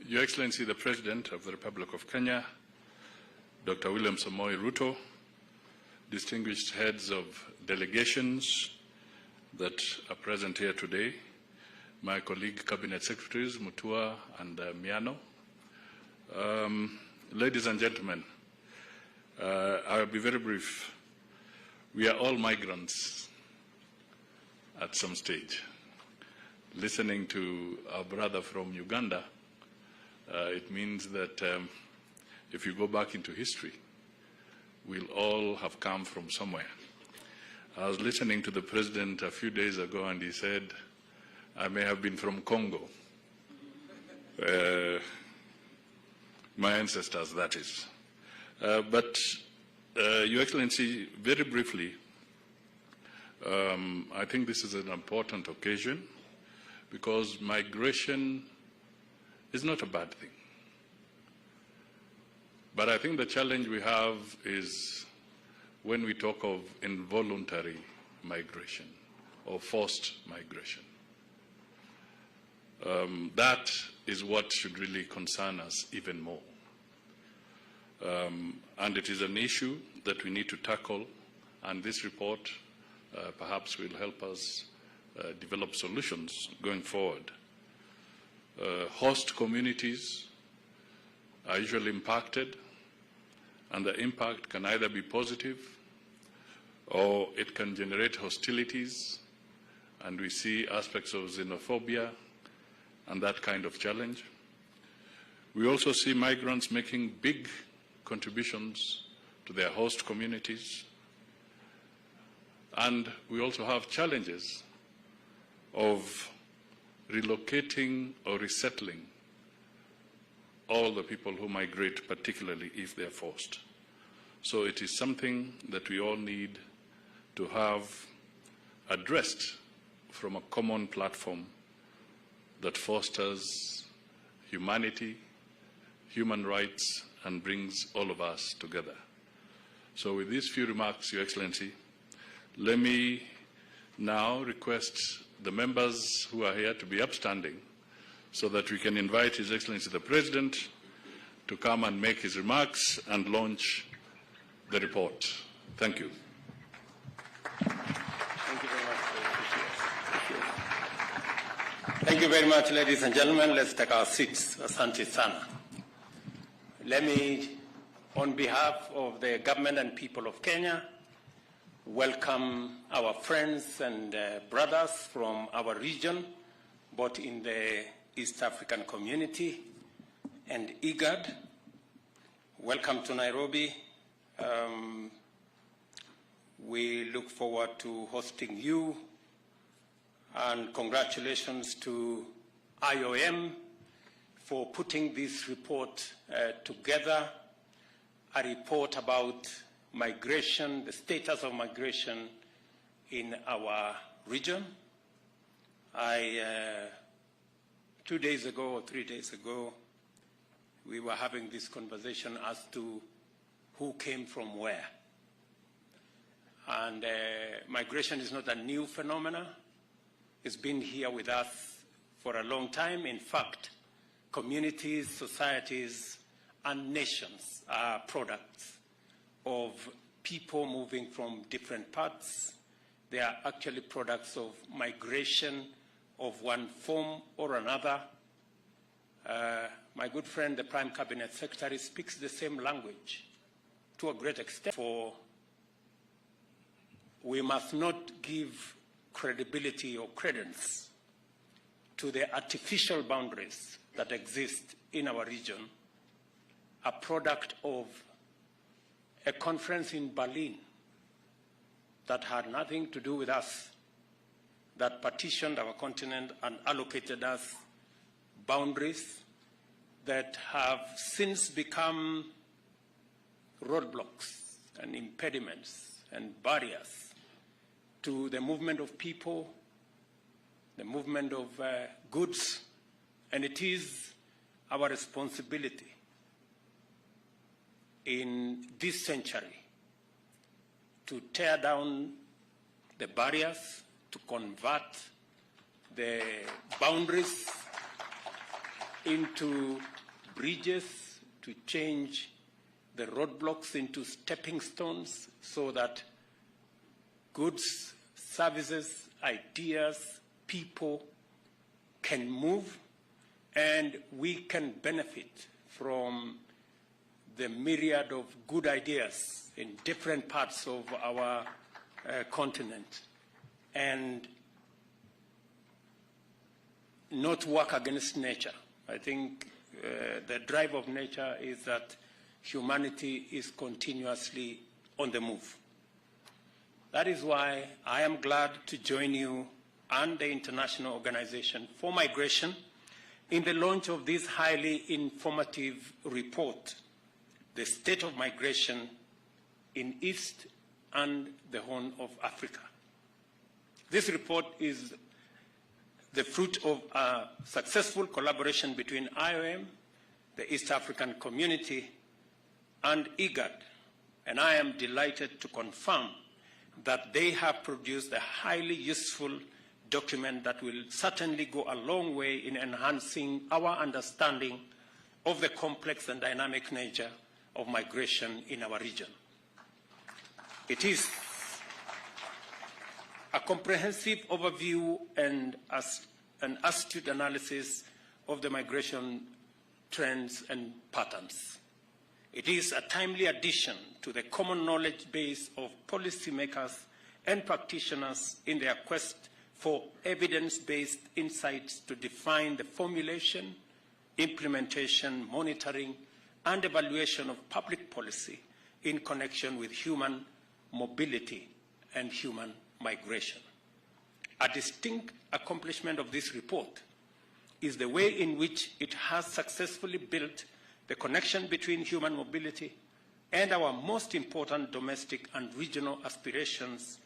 Your Excellency, the President of the Republic of Kenya, Dr. William Samoei Ruto, distinguished heads of delegations that are present here today, my colleague Cabinet Secretaries, Mutua and Miano, ladies and gentlemen, I will be very brief. We are all migrants at some stage. Listening to our brother from Uganda, it means that if you go back into history, we'll all have come from somewhere. I was listening to the President a few days ago, and he said, I may have been from Congo. My ancestors, that is. But, Your Excellency, very briefly, I think this is an important occasion because migration is not a bad thing. But I think the challenge we have is when we talk of involuntary migration or forced migration. That is what should really concern us even more. And it is an issue that we need to tackle, and this report perhaps will help us develop solutions going forward. Host communities are usually impacted, and the impact can either be positive or it can generate hostilities, and we see aspects of xenophobia and that kind of challenge. We also see migrants making big contributions to their host communities, and we also have challenges of relocating or resettling all the people who migrate, particularly if they're forced. So it is something that we all need to have addressed from a common platform that fosters humanity, human rights, and brings all of us together. So with these few remarks, Your Excellency, let me now request the members who are here to be upstanding so that we can invite His Excellency the President to come and make his remarks and launch the report. Thank you. Thank you very much, ladies and gentlemen. Let's take our seats. Asante sana. Let me, on behalf of the government and people of Kenya, welcome our friends and brothers from our region, both in the East African community and IGAD. Welcome to Nairobi. We look forward to hosting you, and congratulations to IOM for putting this report together, a report about migration, the status of migration in our region. 2 days ago or 3 days ago, we were having this conversation as to who came from where. And migration is not a new phenomenon. It's been here with us for a long time. In fact, communities, societies, and nations are products of people moving from different parts. They are actually products of migration of one form or another. My good friend, the Prime Cabinet Secretary, speaks the same language to a great extent. For we must not give credibility or credence to the artificial boundaries that exist in our region, a product of a conference in Berlin that had nothing to do with us, that partitioned our continent and allocated us boundaries that have since become roadblocks and impediments and barriers to the movement of people, the movement of goods, and it is our responsibility in this century to tear down the barriers, to convert the boundaries into bridges, to change the roadblocks into stepping stones so that goods, services, ideas, people can move and we can benefit from the myriad of good ideas in different parts of our continent, and not work against nature. I think the drive of nature is that humanity is continuously on the move. That is why I am glad to join you and the International Organization for Migration in the launch of this highly informative report, The State of Migration in East and the Horn of Africa. This report is the fruit of a successful collaboration between IOM, the East African Community, and IGAD, and I am delighted to confirm that they have produced a highly useful document that will certainly go a long way in enhancing our understanding of the complex and dynamic nature of migration in our region. It is a comprehensive overview and an astute analysis of the migration trends and patterns. It is a timely addition to the common knowledge base of policymakers and practitioners in their quest for evidence-based insights to define the formulation, implementation, monitoring, and evaluation of public policy in connection with human mobility and human migration. A distinct accomplishment of this report is the way in which it has successfully built the connection between human mobility and our most important domestic and regional aspirations,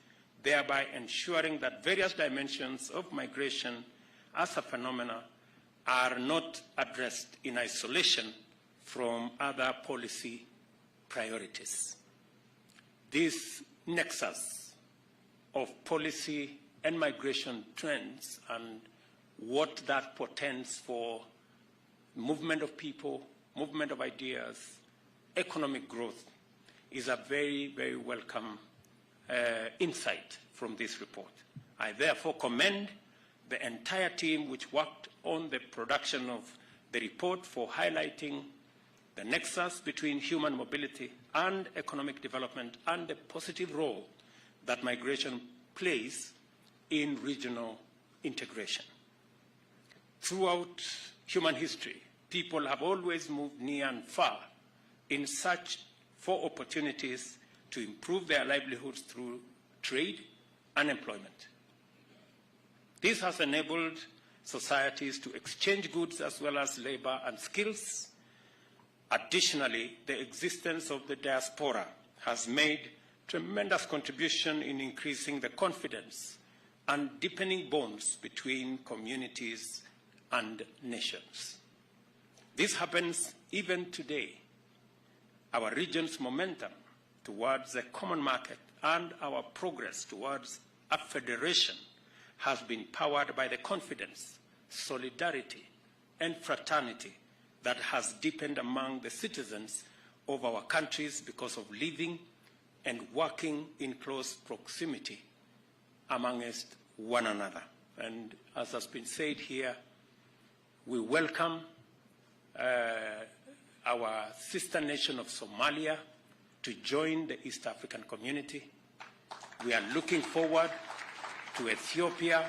thereby ensuring that various dimensions of migration as a phenomena are not addressed in isolation from other policy priorities. This nexus of policy and migration trends and what that portends for movement of people, movement of ideas, economic growth is a very, very welcome insight from this report. I therefore commend the entire team which worked on the production of the report for highlighting the nexus between human mobility and economic development and the positive role that migration plays in regional integration. Throughout human history, people have always moved near and far in search for opportunities to improve their livelihoods through trade and employment. This has enabled societies to exchange goods as well as labor and skills. Additionally, the existence of the diaspora has made tremendous contribution in increasing the confidence and deepening bonds between communities and nations. This happens even today. Our region's momentum towards a common market and our progress towards a federation has been powered by the confidence, solidarity, and fraternity that has deepened among the citizens of our countries because of living and working in close proximity amongst one another. And as has been said here, we welcome our sister nation of Somalia to join the East African community. We are looking forward to Ethiopia,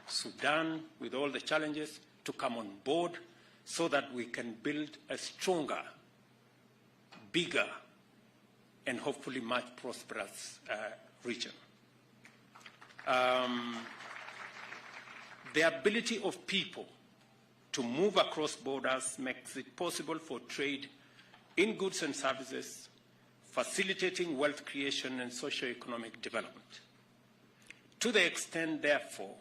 Sudan, with all the challenges, to come on board so that we can build a stronger, bigger, and hopefully much prosperous region. The ability of people to move across borders makes it possible for trade in goods and services, facilitating wealth creation and socio-economic development. To the extent, therefore,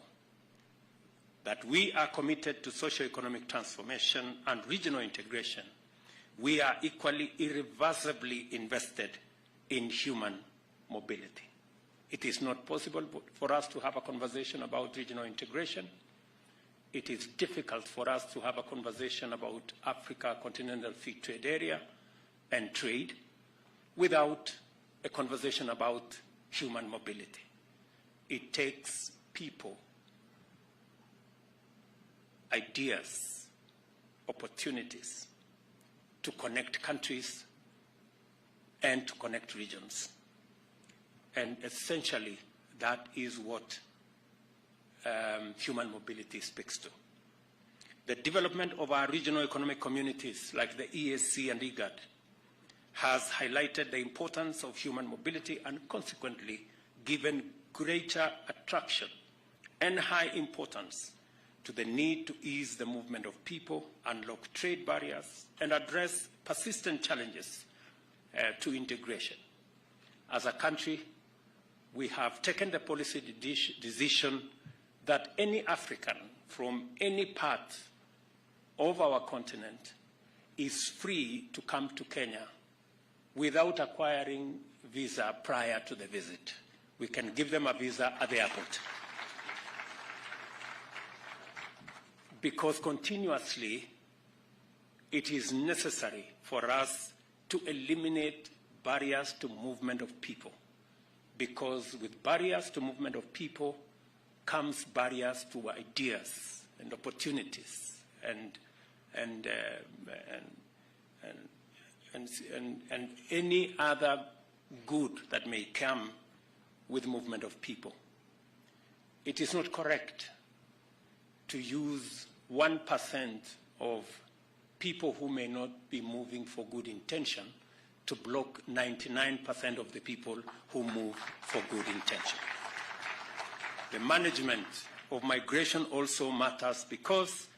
that we are committed to socio-economic transformation and regional integration, we are equally irreversibly invested in human mobility. It is not possible for us to have a conversation about regional integration. It is difficult for us to have a conversation about Africa Continental Free Trade Area and trade without a conversation about human mobility. It takes people, ideas, opportunities to connect countries and to connect regions. And essentially, that is what human mobility speaks to. The development of our regional economic communities like the EAC and IGAD has highlighted the importance of human mobility and consequently given greater attraction and high importance to the need to ease the movement of people, unlock trade barriers, and address persistent challenges to integration. As a country, we have taken the policy decision that any African from any part of our continent is free to come to Kenya without acquiring visa prior to the visit. We can give them a visa at the airport. Because continuously, it is necessary for us to eliminate barriers to movement of people. Because with barriers to movement of people comes barriers to ideas and opportunities and any other good that may come with movement of people. It is not correct to use 1% of people who may not be moving for good intention to block 99% of the people who move for good intention. The management of migration also matters because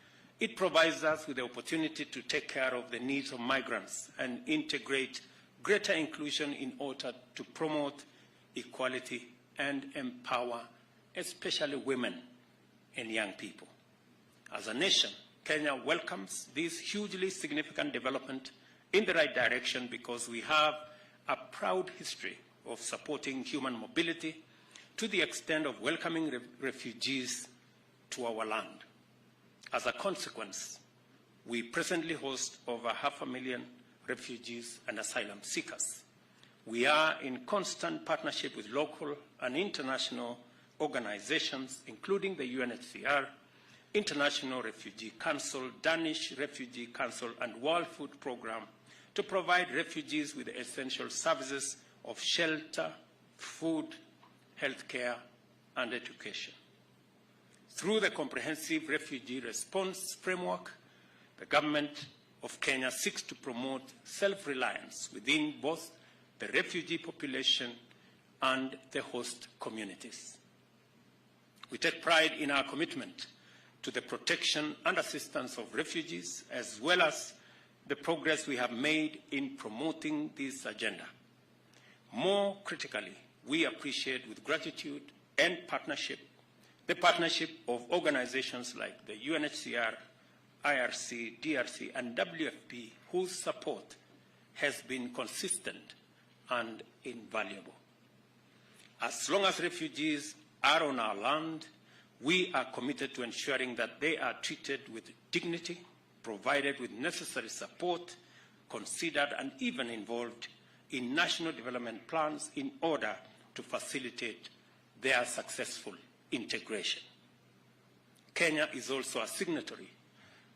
it provides us with the opportunity to take care of the needs of migrants and integrate greater inclusion in order to promote equality and empower especially women and young people. As a nation, Kenya welcomes this hugely significant development in the right direction because we have a proud history of supporting human mobility to the extent of welcoming refugees to our land. As a consequence, we presently host over 500,000 refugees and asylum seekers. We are in constant partnership with local and international organizations, including the UNHCR, International Refugee Council, Danish Refugee Council, and World Food Programme to provide refugees with essential services of shelter, food, healthcare, and education. Through the comprehensive refugee response framework, the government of Kenya seeks to promote self-reliance within both the refugee population and the host communities. We take pride in our commitment to the protection and assistance of refugees, as well as the progress we have made in promoting this agenda. More critically, we appreciate with gratitude and partnership the partnership of organizations like the UNHCR, IRC, DRC, and WFP, whose support has been consistent and invaluable. As long as refugees are on our land, we are committed to ensuring that they are treated with dignity, provided with necessary support, considered and even involved in national development plans in order to facilitate their successful integration. Kenya is also a signatory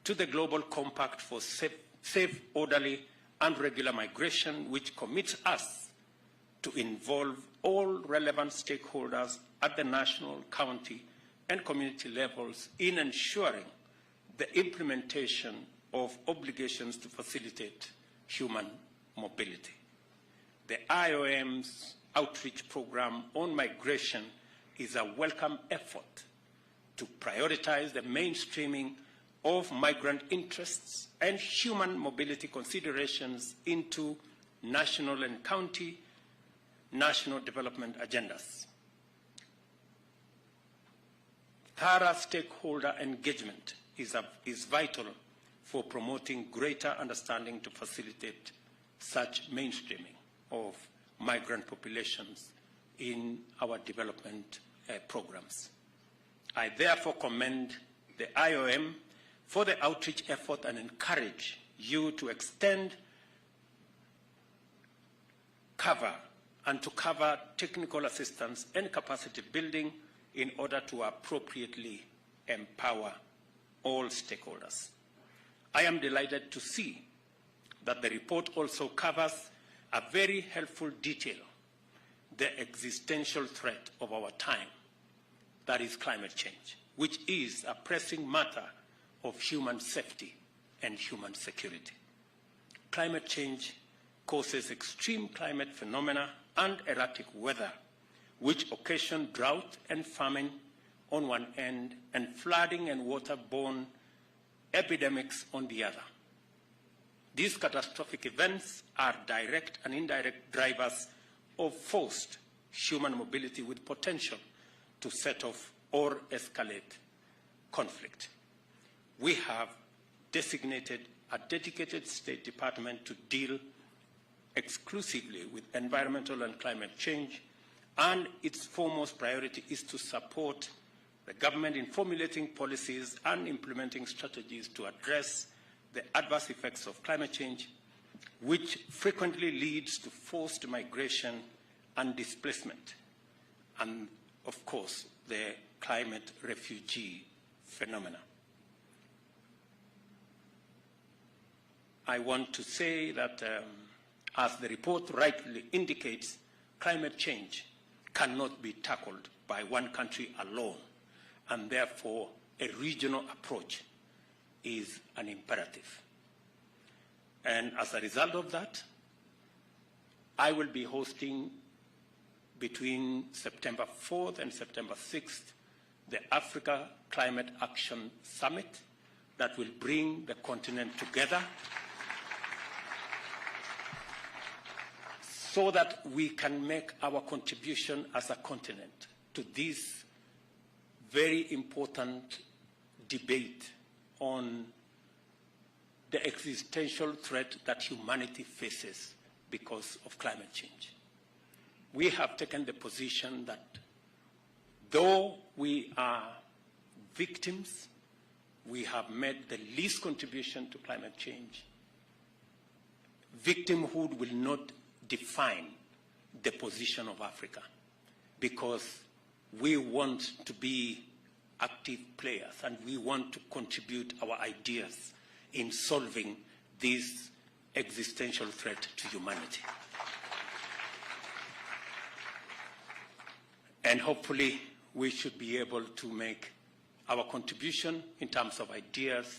to the Global Compact for Safe, Orderly and Regular Migration, which commits us to involve all relevant stakeholders at the national, county, and community levels in ensuring the implementation of obligations to facilitate human mobility. The IOM's outreach program on migration is a welcome effort to prioritize the mainstreaming of migrant interests and human mobility considerations into national and county national development agendas. Thorough stakeholder engagement is vital for promoting greater understanding to facilitate such mainstreaming of migrant populations in our development programs. I therefore commend the IOM for the outreach effort and encourage you to extend cover technical assistance and capacity building in order to appropriately empower all stakeholders. I am delighted to see that the report also covers a very helpful detail, the existential threat of our time, that is climate change, which is a pressing matter of human safety and human security. Climate change causes extreme climate phenomena and erratic weather, which occasion drought and famine on one end and flooding and waterborne epidemics on the other. These catastrophic events are direct and indirect drivers of forced human mobility with potential to set off or escalate conflict. We have designated a dedicated State Department to deal exclusively with environmental and climate change, and its foremost priority is to support the government in formulating policies and implementing strategies to address the adverse effects of climate change, which frequently leads to forced migration and displacement, and of course, the climate refugee phenomena. I want to say that, as the report rightly indicates, climate change cannot be tackled by one country alone, and therefore a regional approach is an imperative. And as a result of that, I will be hosting between September 4th and September 6th the Africa Climate Action Summit that will bring the continent together so that we can make our contribution as a continent to this very important debate on the existential threat that humanity faces because of climate change. We have taken the position that though we are victims, we have made the least contribution to climate change. Victimhood will not define the position of Africa, because we want to be active players and we want to contribute our ideas in solving this existential threat to humanity. And hopefully we should be able to make our contribution in terms of ideas,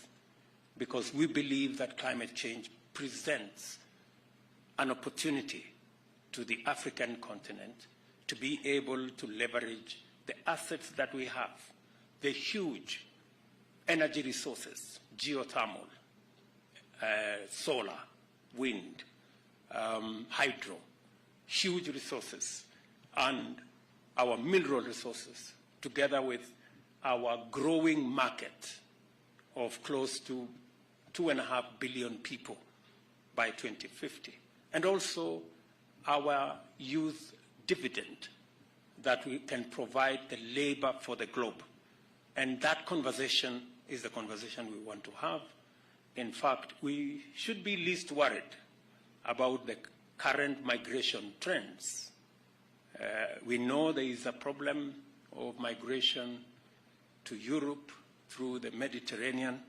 because we believe that climate change presents an opportunity to the African continent to be able to leverage the assets that we have, the huge energy resources, geothermal, solar, wind, hydro, huge resources, and our mineral resources, together with our growing market of close to 2.5 billion people by 2050, and also our youth dividend that we can provide the labor for the globe. And that conversation is the conversation we want to have. In fact, we should be least worried about the current migration trends. We know there is a problem of migration to Europe through the Mediterranean.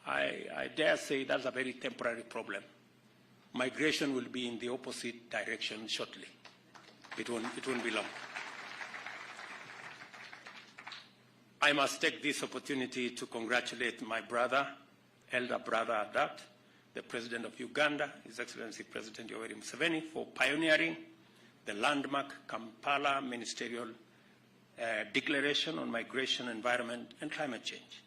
I dare say that's a very temporary problem. Migration will be in the opposite direction shortly. It won't be long. I must take this opportunity to congratulate my brother, elder brother at that, the President of Uganda, His Excellency President Yoweri Museveni, for pioneering the landmark Kampala Ministerial Declaration on Migration, Environment and Climate Change,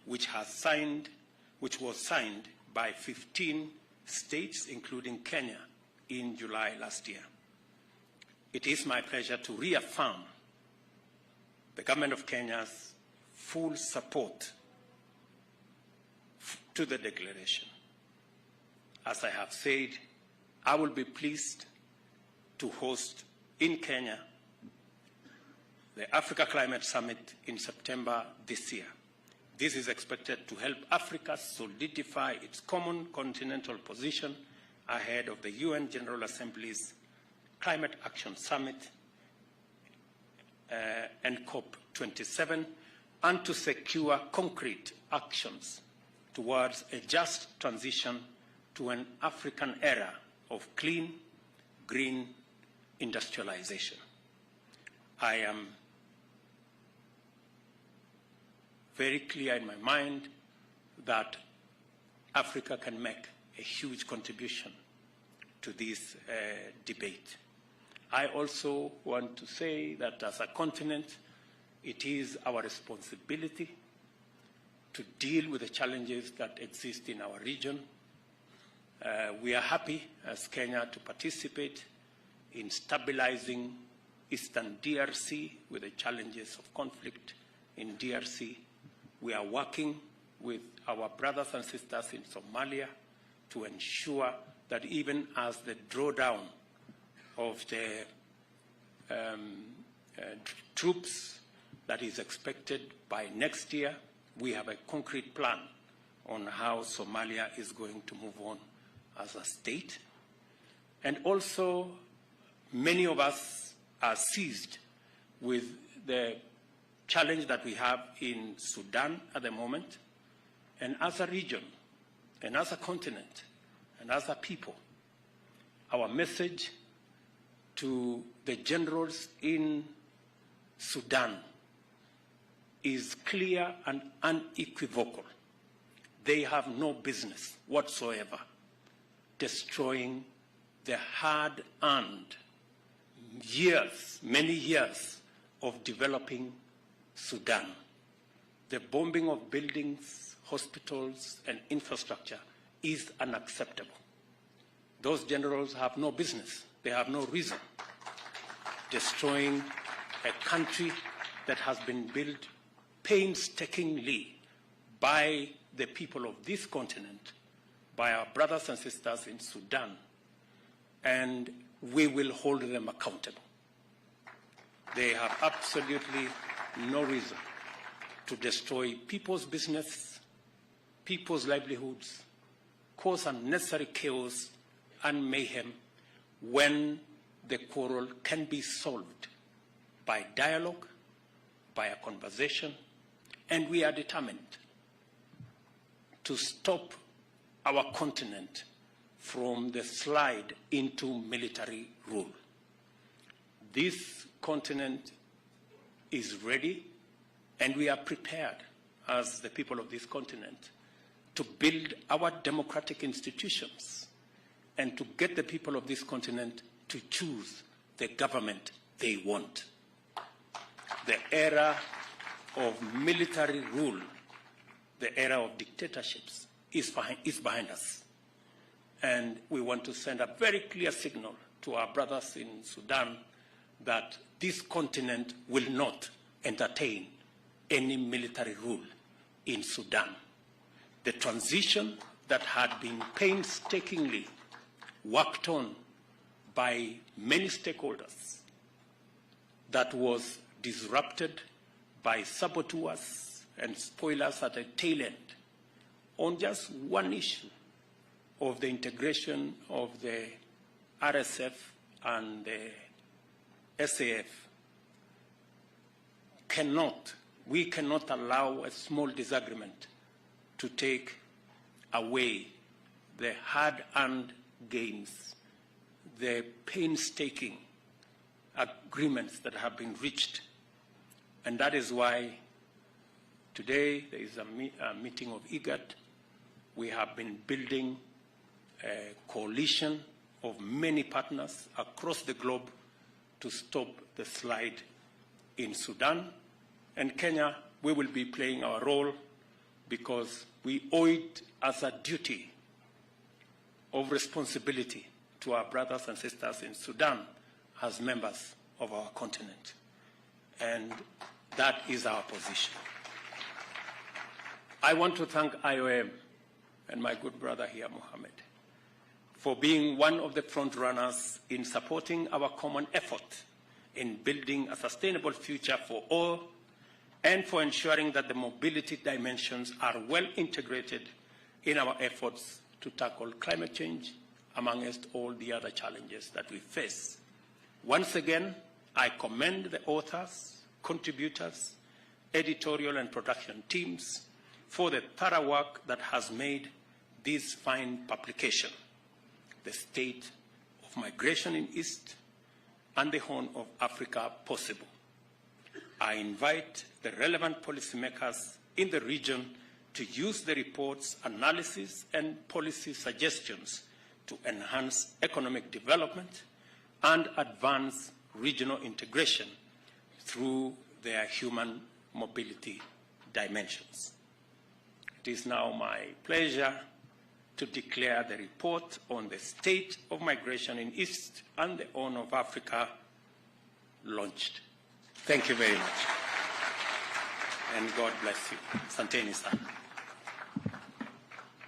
which was signed by 15 states, including Kenya, in July last year. It is my pleasure to reaffirm the Government of Kenya's full support to the declaration. As I have said, I will be pleased to host in Kenya the Africa Climate Summit in September this year. This is expected to help Africa solidify its common continental position ahead of the UN General Assembly's Climate Action Summit and COP27, and to secure concrete actions towards a just transition to an African era of clean, green industrialization. I am very clear in my mind that Africa can make a huge contribution to this debate. I also want to say that as a continent, it is our responsibility to deal with the challenges that exist in our region. We are happy as Kenya to participate in stabilizing Eastern DRC with the challenges of conflict in DRC. We are working with our brothers and sisters in Somalia to ensure that even as the drawdown of the troops that is expected by next year, we have a concrete plan on how Somalia is going to move on as a state. And also, many of us are seized with the challenge that we have in Sudan at the moment. And as a region, and as a continent, and as a people, our message to the generals in Sudan is clear and unequivocal. They have no business whatsoever destroying the hard-earned years, many years of developing Sudan. The bombing of buildings, hospitals, and infrastructure is unacceptable. Those generals have no business, they have no reason destroying a country that has been built painstakingly by the people of this continent, by our brothers and sisters in Sudan, and we will hold them accountable. They have absolutely no reason to destroy people's business, people's livelihoods, cause unnecessary chaos and mayhem when the quarrel can be solved by dialogue, by a conversation, and we are determined to stop our continent from the slide into military rule. This continent is ready, and we are prepared as the people of this continent to build our democratic institutions and to get the people of this continent to choose the government they want. The era of military rule, the era of dictatorships is behind us. And we want to send a very clear signal to our brothers in Sudan that this continent will not entertain any military rule in Sudan. The transition that had been painstakingly worked on by many stakeholders, that was disrupted by saboteurs and spoilers at the tail end on just one issue of the integration of the RSF and the SAF. We cannot allow a small disagreement to take away the hard-earned gains, the painstaking agreements that have been reached. And that is why today there is a meeting of IGAD. We have been building a coalition of many partners across the globe to stop the slide in Sudan. And Kenya, we will be playing our role because we owe it as a duty of responsibility to our brothers and sisters in Sudan as members of our continent. And that is our position. I want to thank IOM and my good brother here, Mohammed, for being one of the front runners in supporting our common effort in building a sustainable future for all and for ensuring that the mobility dimensions are well integrated in our efforts to tackle climate change, amongst all the other challenges that we face. Once again, I commend the authors, contributors, editorial and production teams for the thorough work that has made this fine publication, The State of Migration in East and the Horn of Africa, possible. I invite the relevant policymakers in the region to use the report's analysis and policy suggestions to enhance economic development and advance regional integration through their human mobility dimensions. It is now my pleasure to declare the report on the state of migration in East and the Horn of Africa launched. Thank you very much. And God bless you. Asanteni sana.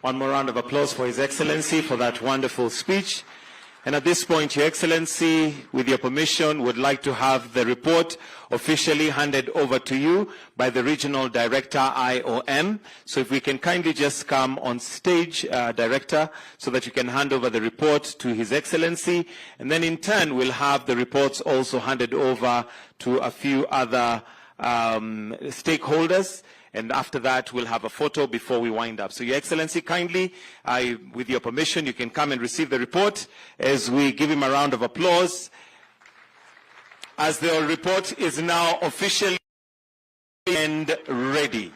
One more round of applause for His Excellency for that wonderful speech. And at this point, Your Excellency, with your permission, would like to have the report officially handed over to you by the Regional Director, IOM. So if we can kindly just come on stage, Director, so that you can hand over the report to His Excellency. And then in turn, we'll have the reports also handed over to a few other stakeholders. And after that, we'll have a photo before we wind up. So, Your Excellency, kindly, with your permission, you can come and receive the report as we give him a round of applause, as the report is now officially and ready.